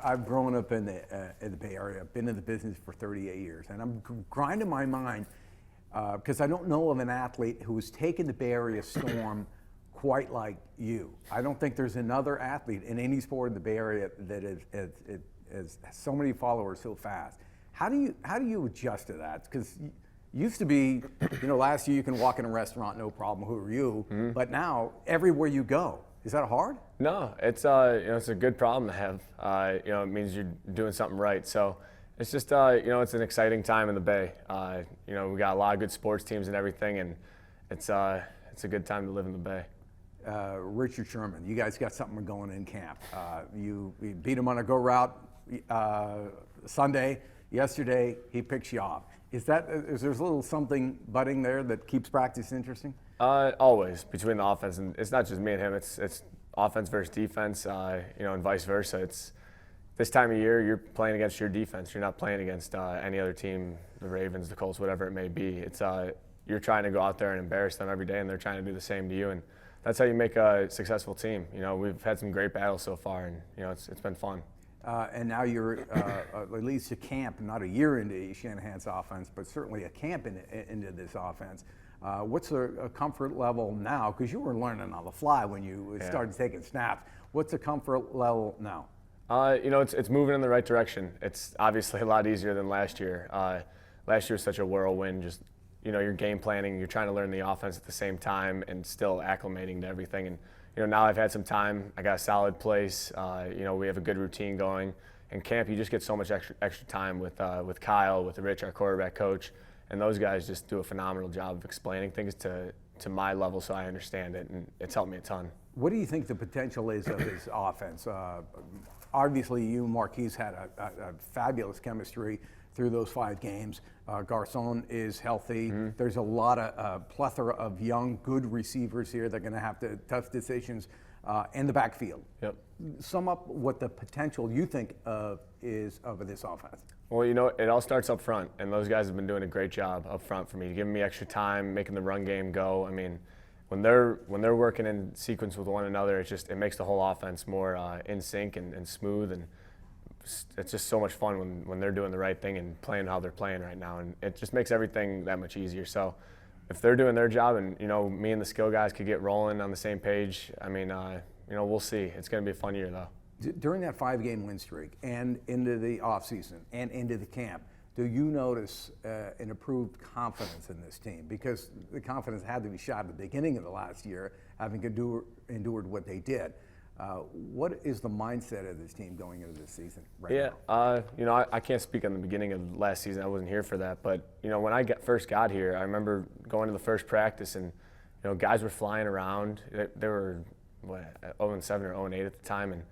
I've grown up in the Bay Area. I've been in the business for 38 years, and I'm grinding my mind because I don't know of an athlete who has taken the Bay Area storm quite like you. I don't think there's another athlete in any sport in the Bay Area that has so many followers so fast. How do you adjust to that? Because used to be, last year you can walk in a restaurant, no problem. Who are you? Mm-hmm. But now everywhere you go, is that hard? No, it's it's a good problem to have. It means you're doing something right. So it's just it's an exciting time in the Bay. We got a lot of good sports teams and everything, and it's a good time to live in the Bay. Richard Sherman, you guys got something going in camp. You beat him on a go route Sunday. Yesterday, he picks you off. Is there a little something budding there that keeps practice interesting? Always between the offense, and it's not just me and him. It's offense versus defense, and vice versa. It's this time of year you're playing against your defense. You're not playing against any other team, the Ravens, the Colts, whatever it may be. It's you're trying to go out there and embarrass them every day, and they're trying to do the same to you. And that's how you make a successful team. We've had some great battles so far, and it's been fun. And now you're at least a camp, not a year into Shanahan's offense, but certainly a camp into this offense. What's the comfort level now? Because you were learning on the fly when you started taking snaps. What's the comfort level now? It's moving in the right direction. It's obviously a lot easier than last year. Last year was such a whirlwind. Just you're game planning, you're trying to learn the offense at the same time, and still acclimating to everything. And now I've had some time. I got a solid place. We have a good routine going. In camp, you just get so much extra time with Kyle, with Rich, our quarterback coach, and those guys just do a phenomenal job of explaining things to my level so I understand it, and it's helped me a ton. What do you think the potential is of this offense? Obviously, you and Marquise had a fabulous chemistry through those 5 games. Garcon is healthy. Mm-hmm. There's a lot of plethora of young, good receivers here that are going to have tough decisions in the backfield. Yep. Sum up what the potential you think is of this offense. Well, it all starts up front, and those guys have been doing a great job up front for me, giving me extra time, making the run game go. I mean, when they're working in sequence with one another, it makes the whole offense more in sync and smooth, and it's just so much fun when they're doing the right thing and playing how they're playing right now, and it just makes everything that much easier. So if they're doing their job and me and the skill guys could get rolling on the same page, I mean, we'll see. It's going to be a fun year though. During that 5-game win streak and into the offseason and into the camp, do you notice an improved confidence in this team? Because the confidence had to be shot at the beginning of the last year, having endured what they did. What is the mindset of this team going into this season right now? I can't speak on the beginning of last season. I wasn't here for that. But, when I first got here, I remember going to the first practice and, guys were flying around. They were, 0-7 or 0-8 at the time. And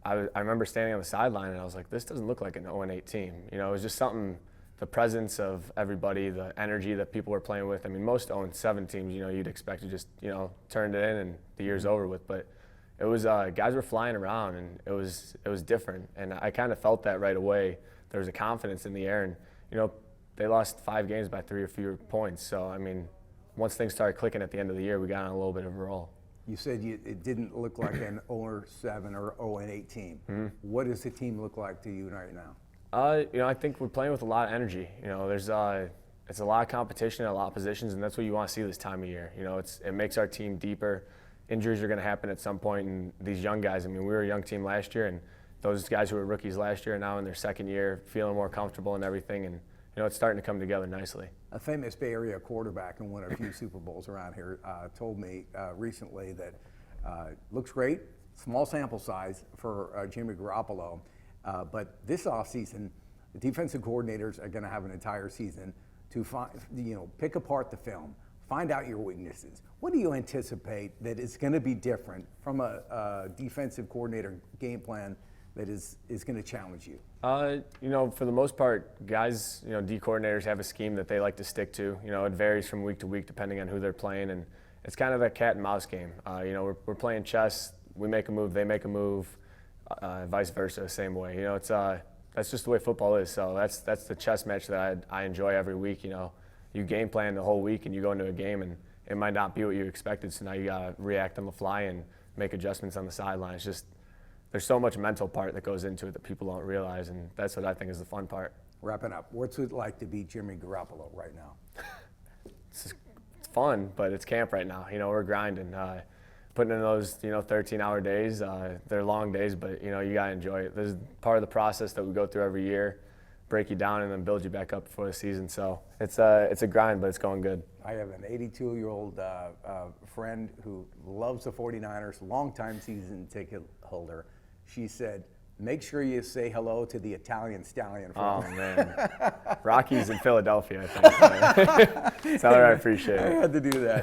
I remember standing on the sideline and I was like, this doesn't look like an 0-8 team. It was just something, the presence of everybody, the energy that people were playing with. I mean, most 0-7 teams, you'd expect to just, turn it in and the year's over with. But it was guys were flying around, and it was different, and I kind of felt that right away. There was a confidence in the air, and they lost 5 games by 3 or fewer points. So I mean, once things started clicking at the end of the year, we got on a little bit of a roll. You said it didn't look like an 0-7 or 0-8 team. Mm-hmm. What does the team look like to you right now? I think we're playing with a lot of energy. There's it's a lot of competition at a lot of positions, and that's what you want to see this time of year. It makes our team deeper. Injuries are going to happen at some point, and these young guys, I mean, we were a young team last year, and those guys who were rookies last year are now in their second year, feeling more comfortable and everything, and it's starting to come together nicely. A famous Bay Area quarterback and won a few Super Bowls around here told me recently that looks great, small sample size for Jimmy Garoppolo, but this offseason, the defensive coordinators are going to have an entire season to pick apart the film, find out your weaknesses. What do you anticipate that is going to be different from a defensive coordinator game plan that is going to challenge you? For the most part, guys, D coordinators have a scheme that they like to stick to. It varies from week to week depending on who they're playing, and it's kind of a cat and mouse game. We're playing chess. We make a move, they make a move, vice versa, same way. That's just the way football is. So that's the chess match that I enjoy every week. You game plan the whole week and you go into a game and it might not be what you expected. So now you gotta react on the fly and make adjustments on the sideline. It's just there's so much mental part that goes into it that people don't realize, and that's what I think is the fun part. Wrapping up, what's it like to be Jimmy Garoppolo right now? It's fun, but it's camp right now. We're grinding, putting in those 13-hour days. They're long days, but you gotta enjoy it. This is part of the process that we go through every year, break you down and then build you back up before the season. So it's a grind, but it's going good. I have an 82-year-old friend who loves the 49ers, longtime season ticket holder. She said, make sure you say hello to the Italian stallion. Oh, man. Rocky's in Philadelphia, I think. So tell her I appreciate it. I had to do that.